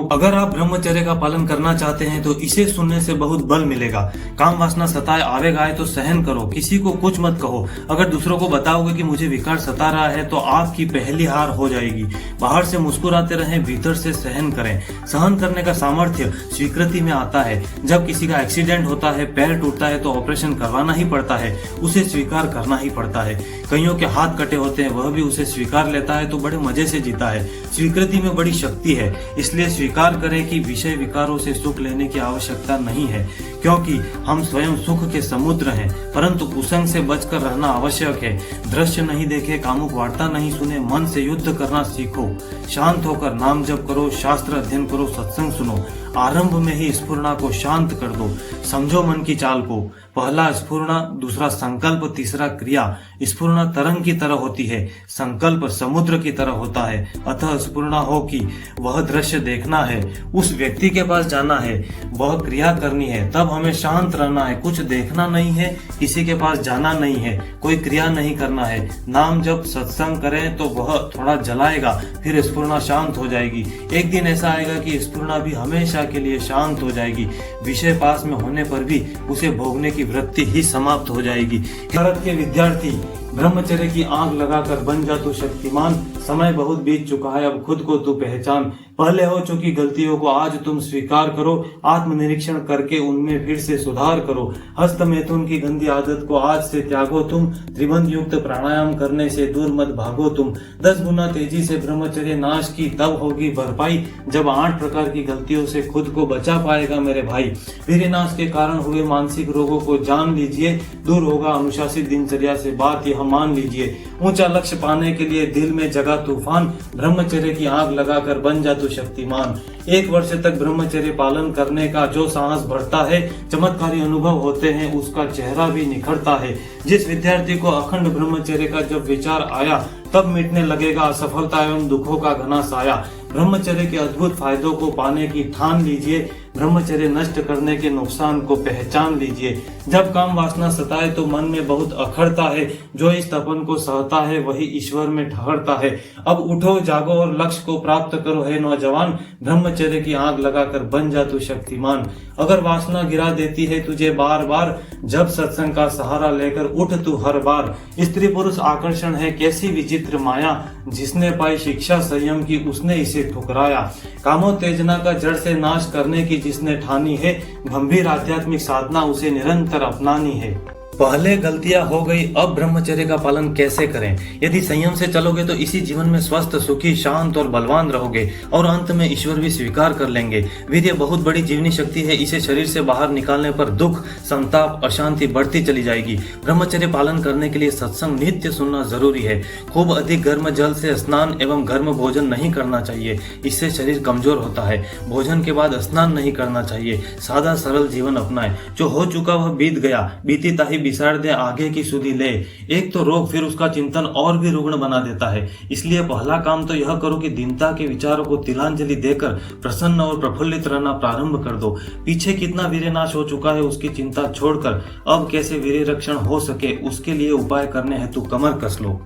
योग। अगर आप ब्रह्मचर्य का पालन करना चाहते हैं तो इसे सुनने से बहुत बल मिलेगा। काम वासना सताए आवेगा है तो सहन करो, किसी को कुछ मत कहो। अगर दूसरों को बताओगे कि मुझे विकार सता रहा है तो आपकी पहली हार हो जाएगी। बाहर से मुस्कुराते रहें, भीतर से सहन करें। सहन करने का सामर्थ्य स्वीकृति में आता है। जब किसी का एक्सीडेंट होता है, पैर टूटता है तो ऑपरेशन करवाना ही पड़ता है, उसे स्वीकार करना ही पड़ता है। कईयों के हाथ कटे होते हैं, वह भी उसे स्वीकार लेता है तो बड़े मजे से जीता है। स्वीकृति में बड़ी शक्ति है, इसलिए स्वीकार करें कि विषय विकारों से सुख लेने की आवश्यकता नहीं है, क्योंकि हम स्वयं सुख के समुद्र हैं। परंतु कुसंग से बचकर रहना आवश्यक है। दृश्य नहीं देखे, कामुक वार्ता नहीं सुने, मन से युद्ध करना सीखो। शांत होकर नाम जप करो, शास्त्र अध्ययन करो, सत्संग सुनो। आरंभ में ही स्फुरना को शांत कर दो। समझो मन की चाल को। पहला स्फुरना, दूसरा संकल्प, तीसरा क्रिया। स्फुरना तरंग की तरह होती है, संकल्प समुद्र की तरह होता है। अतः स्फुरना हो कि वह दृश्य देखना है, उस व्यक्ति के पास जाना है, वह क्रिया करनी है। तब हमें शांत रहना है, कुछ देखना नहीं है, किसी के पास जाना नहीं है, कोई क्रिया नहीं करना है। नाम जब सत्संग करें तो वह थोड़ा जलाएगा, फिर स्फुरना शांत हो जाएगी। एक दिन ऐसा आएगा कि स्फुरना भी हमेशा के लिए शांत हो जाएगी। विषय पास में होने पर भी उसे भोगने की वृत्ति ही समाप्त हो जाएगी। भारत के विद्यार्थी, ब्रह्मचर्य की आग लगाकर बन जा तू शक्तिमान। समय बहुत बीत चुका है, अब खुद को तू पहचान। पहले हो चुकी गलतियों को आज तुम स्वीकार करो। आत्मनिरीक्षण करके उनमें फिर से सुधार करो। हस्त मैथुन की गंदी आदत को आज से त्यागो तुम। त्रिबंध युक्त प्राणायाम करने से दूर मत भागो तुम। 10 गुना तेजी से ब्रह्मचर्य नाश की तब होगी भरपाई, जब 8 प्रकार की गलतियों से खुद को बचा पाएगा मेरे भाई। वीर्यनाश के कारण हुए मानसिक रोगों को जान लीजिए, दूर होगा अनुशासित दिनचर्या से, बात यह मान लीजिए। ऊंचा लक्ष्य पाने के लिए दिल में जगा तूफान। ब्रह्मचर्य की आग लगाकर बन जा तू शक्तिमान। 1 वर्ष तक ब्रह्मचर्य पालन करने का जो साहस बढ़ता है, चमत्कारी अनुभव होते हैं, उसका चेहरा भी निखरता है। जिस विद्यार्थी को अखंड ब्रह्मचर्य का जब विचार आया, तब मिटने लगेगा असफलता एवं दुखों का घना साया। ब्रह्मचर्य के अद्भुत फायदों को पाने की ठान लीजिए। ब्रह्मचर्य नष्ट करने के नुकसान को पहचान लीजिए। जब काम वासना सताए तो मन में बहुत अखड़ता है, जो इस तपन को सहता है वही ईश्वर में ठहरता है। अब उठो, जागो और लक्ष्य को प्राप्त करो हे नौजवान। ब्रह्मचर्य की आग लगाकर बन जा तू शक्तिमान। अगर वासना गिरा देती है तुझे बार बार, जब सत्संग का सहारा लेकर उठ तू हर बार। स्त्री पुरुष आकर्षण है कैसी विचित्र माया, जिसने पाई शिक्षा संयम की उसने इसे ठुकराया। कामोत्तेजना का जड़ से नाश करने की जिसने ठानी है, गंभीर आध्यात्मिक साधना उसे निरंतर अपनानी है। पहले गलतियां हो गई, अब ब्रह्मचर्य का पालन कैसे करें? यदि संयम से चलोगे तो इसी जीवन में स्वस्थ, सुखी, शांत और बलवान रहोगे और अंत में ईश्वर भी स्वीकार कर लेंगे। वीर्य बहुत बड़ी जीवनी शक्ति है, इसे शरीर से बाहर निकालने पर दुख, संताप, अशांति बढ़ती चली जाएगी। ब्रह्मचर्य पालन करने के लिए सत्संग नित्य सुनना जरूरी है। खूब अधिक गर्म जल से स्नान एवं गर्म भोजन नहीं करना चाहिए, इससे शरीर कमजोर होता है। भोजन के बाद स्नान नहीं करना चाहिए। सादा सरल जीवन अपनाएं। जो हो चुका वह बीत गया, बीती ताही बिसार दे, आगे की सुधि ले। एक तो रोग, फिर उसका चिंतन और भी रुग्ण बना देता है। इसलिए पहला काम तो यह करो कि दीनता के विचारों को तिलांजलि देकर प्रसन्न और प्रफुल्लित रहना प्रारंभ कर दो। पीछे कितना वीर्यनाश हो चुका है उसकी चिंता छोड़कर अब कैसे वीर्य रक्षण हो सके उसके लिए उपाय करने हेतु कमर कस लो।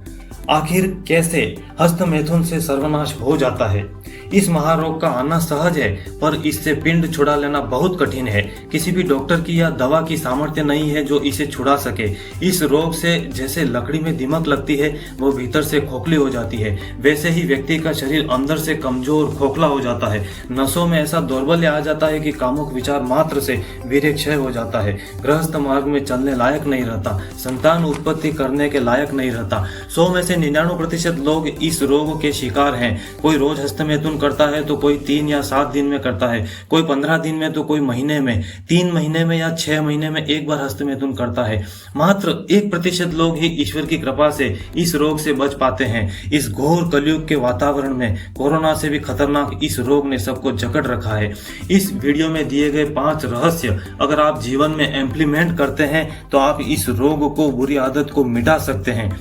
आखिर कैसे हस्त मैथुन से सर्वनाश हो जाता है? इस महारोग का आना सहज है, पर इससे पिंड छुड़ा लेना बहुत कठिन है। किसी भी डॉक्टर की या दवा की सामर्थ्य नहीं है जो इसे छुड़ा सके। इस रोग से जैसे लकड़ी में दीमक लगती है, वो भीतर से खोखली हो जाती है, वैसे ही व्यक्ति का शरीर अंदर से कमजोर, खोखला हो जाता है। नसों में ऐसा दौर्बल्य आ जाता है कि कामुक विचार मात्र से वीर्य क्षय हो जाता है। गृहस्थ मार्ग में चलने लायक नहीं रहता, संतान उत्पत्ति करने के लायक नहीं रहता। 100 में से 99% लोग इस रोग के शिकार हैं। कोई रोज हस्तमैथुन करता है तो कोई 3 या 7 दिन में करता है, कोई 15 दिन में तो कोई महीने में, 3 महीने में या 6 महीने में एक बार हस्तमैथुन करता है। मात्र 1% लोग ही ईश्वर की कृपा से इस रोग से बच पाते हैं। इस घोर कलयुग के वातावरण में कोरोना से भी खतरनाक इस रोग ने सबको जकड़ रखा है। इस वीडियो में दिए गए 5 रहस्य अगर आप जीवन में इम्प्लीमेंट करते हैं तो आप इस रोग को, बुरी आदत को मिटा सकते हैं।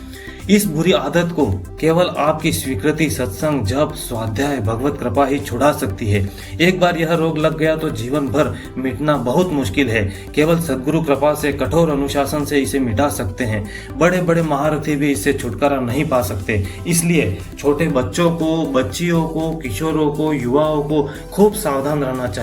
इस बुरी आदत को केवल आपकी स्वीकृति, सत्संग, जप, स्वाध्याय, भगवत कृपा ही छुड़ा सकती है। एक बार यह रोग लग गया तो जीवन भर मिटना बहुत मुश्किल है। केवल सद्गुरु कृपा से, कठोर अनुशासन से इसे मिटा सकते हैं। बड़े बड़े महारथी भी इससे छुटकारा नहीं पा सकते। इसलिए छोटे बच्चों को, बच्चियों को, किशोरों को, युवाओं को खूब सावधान रहना चाहिए।